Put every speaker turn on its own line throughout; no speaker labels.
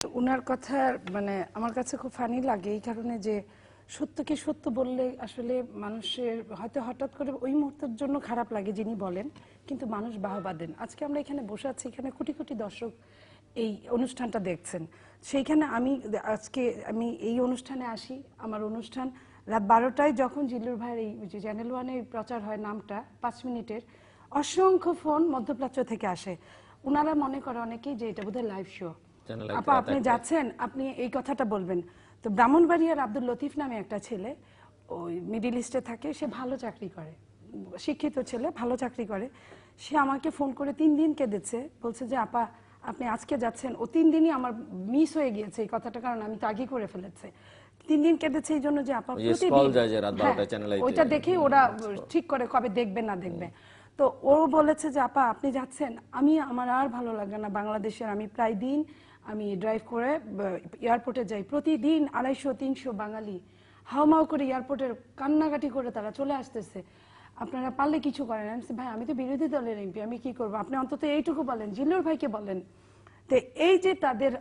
উনার কথা মানে আমার কাছে খুব ফানি লাগে এই কারণে যে সত্যকে সত্য বললে আসলে মানুষের হয়তো হঠাৎ করে ওই মুহূর্তের জন্য খারাপ লাগে যিনি বলেন, কিন্তু মানুষ বাহবা দেন। আজকে আমরা এখানে বসে আছি, এখানে কোটি কোটি দর্শক এই অনুষ্ঠানটা দেখছেন। সেইখানে আমি এই অনুষ্ঠানে আসি, আমার অনুষ্ঠান রাত 12টায় যখন জিল্লুর ভাইয়ের এই যে চ্যানেল ওয়ানে প্রচার হয় নামটা 5 মিনিটের, অসংখ্য ফোন মধ্যপ্রাচ্য থেকে আসে। উনারা মনে করে অনেকেই যে এটা বোধহয় লাইভ শো। আপা আপনি যাচ্ছেন, আপনি এই কথাটা বলবেন। তো ব্রাহ্মণবাড়িয়ার আব্দুল লতিফ নামে একটা ছেলে ওই মিডিল ইস্টে থাকে, সে ভালো চাকরি করে, শিক্ষিত ছেলে, ভালো চাকরি করে। সে আমাকে ফোন করে 3 দিন কেঁদেছে, বলছে যে আপা আপনি আজকে যাচ্ছেন। ও 3 দিনই আমার মিস হয়ে গিয়েছে এই কথাটা, কারণ আমি তো আগে করে ফেলেছে। 3 দিন কেঁদেছে এই জন্য যে আপা প্রতিদিন ওইটা দেখেই ওরা ঠিক করে কবে দেখবে না দেখবে। তো ও বলেছে যে আপা আপনি যাচ্ছেন, আমার আর ভালো লাগে না বাংলাদেশের। আমি প্রায় দিন আমি ড্রাইভ করে এয়ারপোর্টে যাই, প্রতিদিন 250-300 বাঙালি হাওমাও করে এয়ারপোর্টের কান্নাকাটি করে তারা চলে আসতেছে, আপনারা পারলে কিছু করেন। ভাই আমি তো বিরোধী দলের এমপি, আমি কি করবো, আপনি অন্তত এইটুকু বলেন, জিল্লুর ভাইকে বলেন। তো এই যে তাদের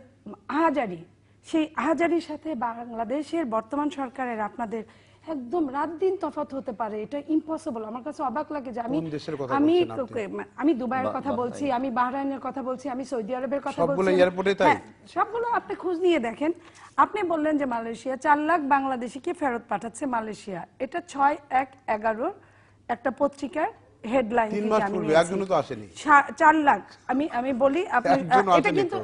আহাজারি, সেই আহাজারির সাথে বাংলাদেশের বর্তমান সরকারের আপনাদের একদম রাত দিন তফাৎ হতে পারে, এটা ইম্পসিবল। আমার কাছে অবাক লাগে যে আমি দুবাইয়ের কথা বলছি, আমি বাহরাইনের কথা বলছি, আমি সৌদি আরবের কথা বলছি, সবগুলো আপনি খোঁজ নিয়ে দেখেন। আপনি বললেন যে মালয়েশিয়া 4 লাখ বাংলাদেশিকে ফেরত পাঠাচ্ছে মালয়েশিয়া, এটা 6/1/11 একটা পত্রিকার হেডলাইন। 4 লাখ আমি বলি, এটা কিন্তু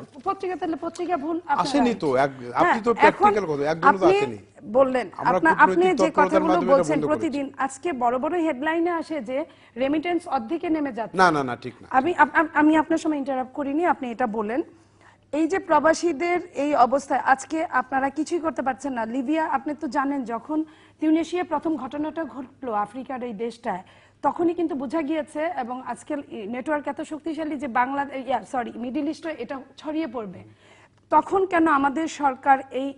পত্রিকা ভুল আসেনি তো, আপনি তো প্র্যাকটিক্যাল কথা একজনও তো আসেনি বললেন। আপনি যে কথাগুলো বলছেন প্রতিদিন, আজকে বড় বড় হেডলাইনে আসে যে রেমিটেন্স অর্ধেকে নেমে যাচ্ছে। না ঠিক না। আমি আপনার সময় ইন্টারাপ্ট করিনি, আপনি এটা বলেন। এই যে প্রবাসীদের এই অবস্থায় আজকে আপনারা কিছুই করতে পারছেন না। লিবিয়া আপনি তো জানেন, যখন তিউনিসিয়া প্রথম ঘটনাটা ঘটলো আফ্রিকার এই দেশটায়, তখনই কিন্তু বোঝা গিয়েছে, এবং আজকাল নেটওয়ার্ক এত শক্তিশালী যে মিডল ইস্টে এটা ছড়িয়ে পড়বে। তখন কেন আমাদের সরকার এই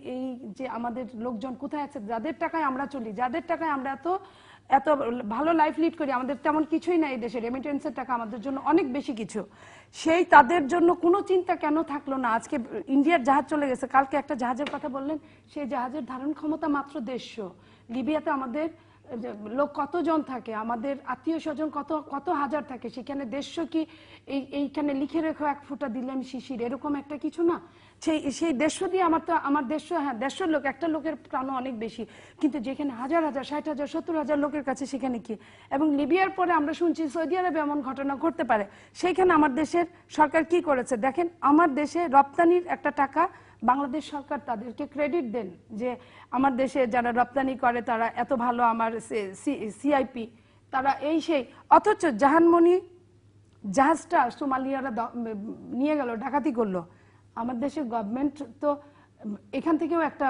যে আমাদের লোকজন কোথায় আছে, যাদের টাকায় আমরা চলি, যাদের টাকায় আমরা এত ভালো লাইফ লিড করি, আমাদের তেমন কিছুই না এই দেশে, রেমিটেন্সের টাকা আমাদের জন্য অনেক বেশি কিছু, সেই তাদের জন্য কোনো চিন্তা কেন থাকলো না? আজকে ইন্ডিয়ার জাহাজ চলে গেছে, কালকে একটা জাহাজের কথা বললেন, সেই জাহাজের ধারণ ক্ষমতা মাত্র 150। লিবিয়াতে আমাদের লোক কতজন থাকে, আমাদের আত্মীয় স্বজন কত হাজার থাকে, সেখানে 150 কি এইখানে লিখে রেখো 1 ফোঁটা দিলেন শিশির, এরকম একটা কিছু না। সেই 150 দিয়ে আমার 150 লোক, একটা লোকের প্রাণ অনেক বেশি, কিন্তু যেখানে হাজার হাজার 60,000 70,000 লোকের কাছে সেখানে কি? এবং লিবিয়ার পরে আমরা শুনছি সৌদি আরবে এমন ঘটনা ঘটতে পারে। সেইখানে আমার দেশের সরকার কি করেছে দেখেন, আমার দেশে রপ্তানির একটা টাকা বাংলাদেশ সরকার তাদেরকে ক্রেডিট দেন যে আমার দেশে যারা রপ্তানি করে তারা এত ভালো, আমার সিআইপি তারা এই সেই, অথচ জাহানমণি জাহাজটা সোমালিয়ারা নিয়ে গেল, ডাকাতি করলো, আমার দেশের গভর্নমেন্ট তো এখান থেকেও একটা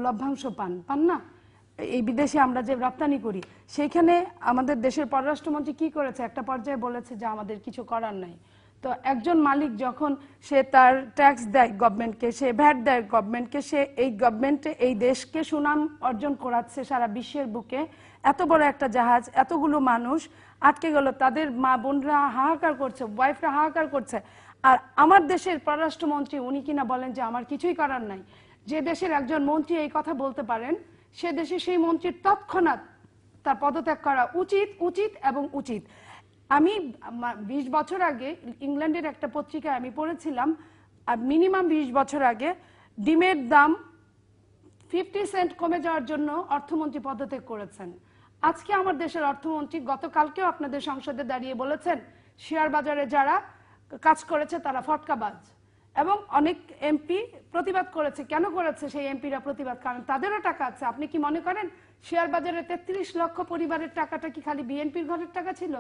লভ্যাংশ পান না, এই বিদেশে আমরা যে রপ্তানি করি। সেইখানে আমাদের দেশের পররাষ্ট্রমন্ত্রী কি করেছে, একটা পর্যায়ে বলেছে যে আমাদের কিছু করার নাই। তো একজন মালিক যখন সে তার ট্যাক্স দেয় গভর্নমেন্টকে, সে ভ্যাট দেয় গভর্নমেন্টকে, সে এই গভর্নমেন্টে এই দেশকে সুনাম অর্জন করাচ্ছে সারা বিশ্বের বুকে। এত বড় একটা জাহাজ, এতগুলো মানুষ আটকে গেল, তাদের মা বোনরা হাহাকার করছে, ওয়াইফরা হাহাকার করছে, আর আমার দেশের পররাষ্ট্রমন্ত্রী উনি কিনা বলেন যে আমার কিছুই করার নাই। যে দেশের একজন মন্ত্রী এই কথা বলতে পারেন, সে দেশে সেই মন্ত্রীর তৎক্ষণাৎ তার পদত্যাগ করা উচিত এবং উচিত। আমি 20 বছর আগে ইংল্যান্ডের একটা পত্রিকায় আমি পড়েছিলাম, আর মিনিমাম 20 বছর আগে ডিমের দাম 50 সেন্ট কমে যাওয়ার জন্য অর্থমন্ত্রী পদত্যাগ করেছেন। আজকে আমার দেশের অর্থমন্ত্রী গতকালকেও আপনাদের সংসদে দাঁড়িয়ে বলেছেন শেয়ার বাজারে যারা কাজ করেছে তারা ফটকাবাজ, এবং অনেক এমপি প্রতিবাদ করেছে। কেন করেছে সেই এমপিরা প্রতিবাদ? কারণ তাদেরও টাকা আছে। আপনি কি মনে করেন শেয়ার বাজারে 33 লক্ষ পরিবারের টাকাটা কি খালি বিএনপির ঘরের টাকা ছিল?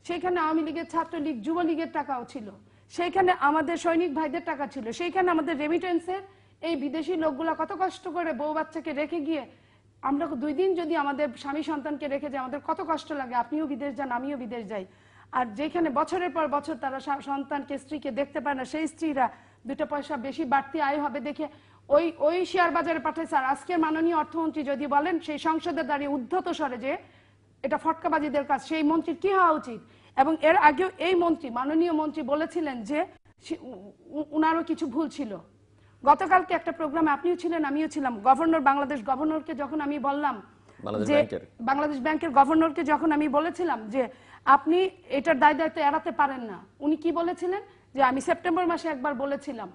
সেইখানে আওয়ামী লীগের, ছাত্রলীগ, যুবলীগের টাকাও ছিল, সেইখানে আমাদের সৈনিক ভাইদের টাকা ছিল, সেইখানে আমাদের রেমিটেন্সের এই বিদেশি লোকগুলা কত কষ্ট করে বউ বাচ্চাকে রেখে গিয়ে, আমরা 2 দিন যদি আমাদের স্বামী সন্তানকে রেখে যাই আমাদের কত কষ্ট লাগে। আপনিও বিদেশ যান, আমিও বিদেশ যাই, আর যেখানে বছরের পর বছর তারা সন্তানকে, স্ত্রীকে দেখতে পায় না, সেই স্ত্রীরা 2 পয়সা বেশি বাড়তি আয় হবে দেখে ওই শেয়ার বাজারে পাঠাইছে। আর আজকের মাননীয় অর্থমন্ত্রী যদি বলেন সেই সংসদে দাঁড়িয়ে উদ্ধত স্বরে যে এটা ফটকাবাজিদের কাজ, সেই মন্ত্রীর কি হওয়া উচিত? এবং এর আগেও এই মন্ত্রী, মাননীয় মন্ত্রী বলেছিলেন যে উনারও কিছু ভুল ছিল। গতকালকে একটা প্রোগ্রামে আপনিও ছিলেন, আমিও ছিলাম, গভর্নর, বাংলাদেশ গভর্নরকে যখন আমি বললাম যে বাংলাদেশ ব্যাংকের গভর্নরকে যখন আমি বলেছিলাম যে আপনি এটার দায়িত্ব এড়াতে পারেন না, উনি কি বলেছিলেন যে আমি সেপ্টেম্বর মাসে একবার বলেছিলাম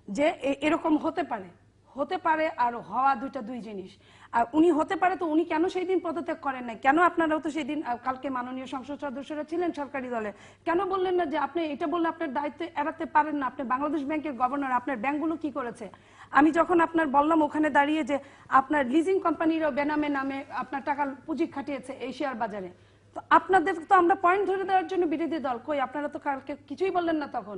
যে এরকম হতে পারে আর হওয়া দুই জিনিস। আর উনি হতে পারে, তো উনি কেন সেই দিন পদত্যাগ করেন নাই? কেন আপনারাও তো সেই দিন কালকে মাননীয় সংসদ সদস্যরা ছিলেন সরকারি দলে, কেন বললেন না যে আপনি এটা বললে আপনার দায়িত্ব এড়াতে পারেন না? আপনি বাংলাদেশ ব্যাংকের গভর্নর, আপনার ব্যাংকগুলো কি করেছে? আমি যখন আপনার বললাম ওখানে দাঁড়িয়ে যে আপনার লিজিং কোম্পানিরও বেনামে নামে আপনার টাকা পুঁজি খাটিয়েছে এই শেয়ার বাজারে, তো আপনাদের তো আমরা পয়েন্ট ধরে দেওয়ার জন্য বিরোধী দল, কই আপনারা তো কালকে কিছুই বললেন না তখন।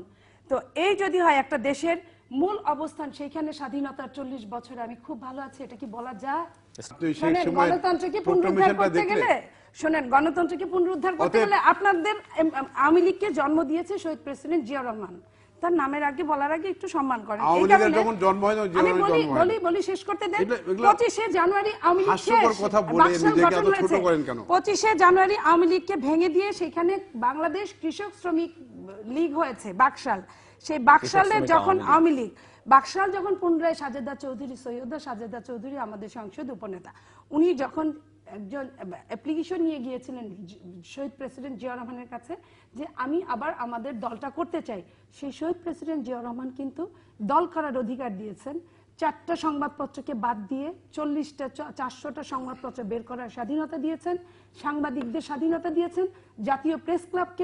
তো এই যদি হয় একটা দেশের মূল অবস্থান সেইখানে স্বাধীনতার 40 বছরে আমি খুব ভালো আছি, এটা কি বলা যায়? গণতন্ত্রকে পুনরুদ্ধার করতে গেলে, শোনেন, গণতন্ত্রকে পুনরুদ্ধার করতে গেলে আপনাদের আওয়ামী লীগকে জন্ম দিয়েছে শহীদ প্রেসিডেন্ট জিয়াউর রহমান, তার নামের আগে বলার আগে একটু সম্মান করেন। আমি বলি শেষ করতে দেন। 25শে জানুয়ারি আওয়ামী লীগ শেষ, 25শে জানুয়ারি আওয়ামী লীগকে ভেঙে দিয়ে সেখানে বাংলাদেশ কৃষক শ্রমিক লীগ হয়েছে, বাকশাল। সেই বাকশালের যখন আওয়ামী লীগ, বাকশাল যখন পুনরায় সাজেদা চৌধুরী, সৈয়দা সাজেদা চৌধুরী আমাদের সংসদ উপনেতা, উনি যখন একজন অ্যাপ্লিকেশন নিয়ে গিয়েছিলেন শহীদ প্রেসিডেন্ট জিয়াউর রহমানের কাছে যে আমি আবার আমাদের দলটা করতে চাই, সেই শহীদ প্রেসিডেন্ট জিয়াউর রহমান কিন্তু দল করার অধিকার দিয়েছেন। 4টা সংবাদপত্রকে বাদ দিয়ে 400টা সংবাদপত্র বের করার স্বাধীনতা দিয়েছেন, সাংবাদিকদের স্বাধীনতা দিয়েছেন, জাতীয় প্রেস ক্লাবকে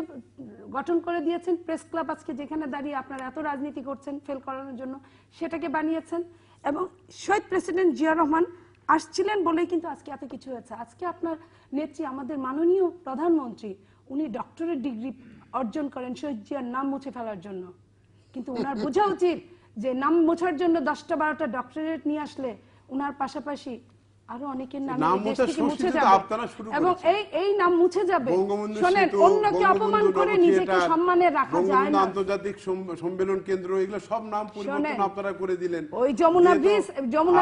গঠন করে দিয়েছেন। প্রেস ক্লাব আজকে যেখানে দাঁড়িয়ে আপনারা এত রাজনীতি করছেন ফেল করানোর জন্য, সেটাকে বানিয়েছেন। এবং শহীদ প্রেসিডেন্ট জিয়াউর রহমান আসছিলেন বলেই কিন্তু আজকে এত কিছু হয়েছে। আজকে আপনার নেত্রী, আমাদের মাননীয় প্রধানমন্ত্রী, উনি ডক্টরেট ডিগ্রি অর্জন করেন শহীদ জিয়ার নাম মুছে ফেলার জন্য, কিন্তু ওনার বোঝা উচিত যে নাম মোছার জন্য 10টা 12টা ডক্টরেট নিয়ে আসলে ওনার পাশাপাশি আরো অনেকের নাম মুছে যাবে এবং এই নাম মুছে যাবে। শোনেন, অন্যকে অপমান করে নিজেকে সম্মানে রাখা যায় না।
আন্তর্জাতিক সম্মেলন কেন্দ্র, এগুলো সব নাম পরিবর্তন আপনারা করে দিলেন।
ওই যমুনা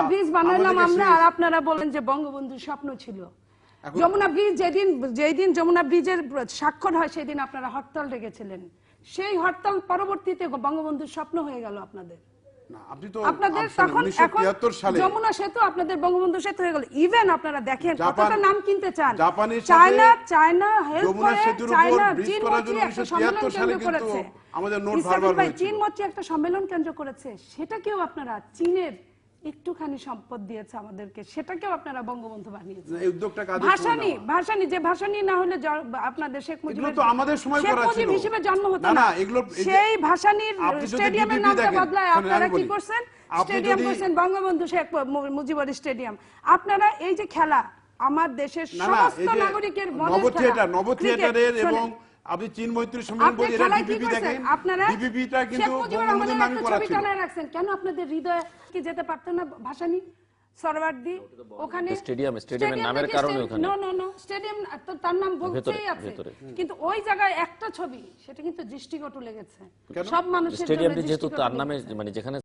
ব্রিজ বানালাম আমরা, আর আপনারা বলেন যে বঙ্গবন্ধুর স্বপ্ন ছিল। যমুনা ব্রিজ যেদিন যমুনা ব্রিজের স্বাক্ষর হয় সেদিন আপনারা হরতাল ডেকেছিলেন, সেই হরতাল পরবর্তীতে বঙ্গবন্ধুর স্বপ্ন হয়ে গেল আপনাদের। আপনাদের তখন যমুনা সেতু আপনাদের বঙ্গবন্ধু সেতু হয়ে গেল। ইভেন আপনারা দেখেন কতটা নাম কিনতে চান, চায়না হেল্প করে, চায়না চীন মৈত্রী একটা সম্মেলন কেন্দ্র করেছে, চীন মৈত্রী একটা সম্মেলন কেন্দ্র করেছে, সেটাকেও আপনারা চীনের একটুখানি সম্পদ দিয়েছে আমাদেরকে, সেটাকেও আপনারা বঙ্গবন্ধু বানিয়েছেন। ভাসানী যে ভাসানী না হলে আপনাদের শেখ মুজিব হিসেবে জন্ম হতো না, সেই ভাসানীর স্টেডিয়ামের নামটা বদলায় আপনারা কি করছেন? স্টেডিয়াম করছেন বঙ্গবন্ধু শেখ মুজিবুর স্টেডিয়াম। আপনারা এই যে খেলা, আমার দেশের সমস্ত নাগরিকের
নবথিয়েটারের এবং আপনি চীন মৈত্রী সম্মেলন বলে এরা ডিপিপি দেখেন, ডিপিপিটা কিন্তু বঙ্গবন্ধুর নামই করা ছিল।
কেন আপনাদের হৃদয়ে কি যেতে পারতেন না ভাসানী সরওয়ার্দী? ওখানে
স্টেডিয়ামের নামের কারণে ওখানে
নো স্টেডিয়াম তার নাম বলতেই আছে, কিন্তু ওই জায়গায় একটা ছবি সেটা কিন্তু দৃষ্টিকটু লেগেছে সব মানুষের।
স্টেডিয়ামটি যেহেতু তার নামে, মানে যেখানে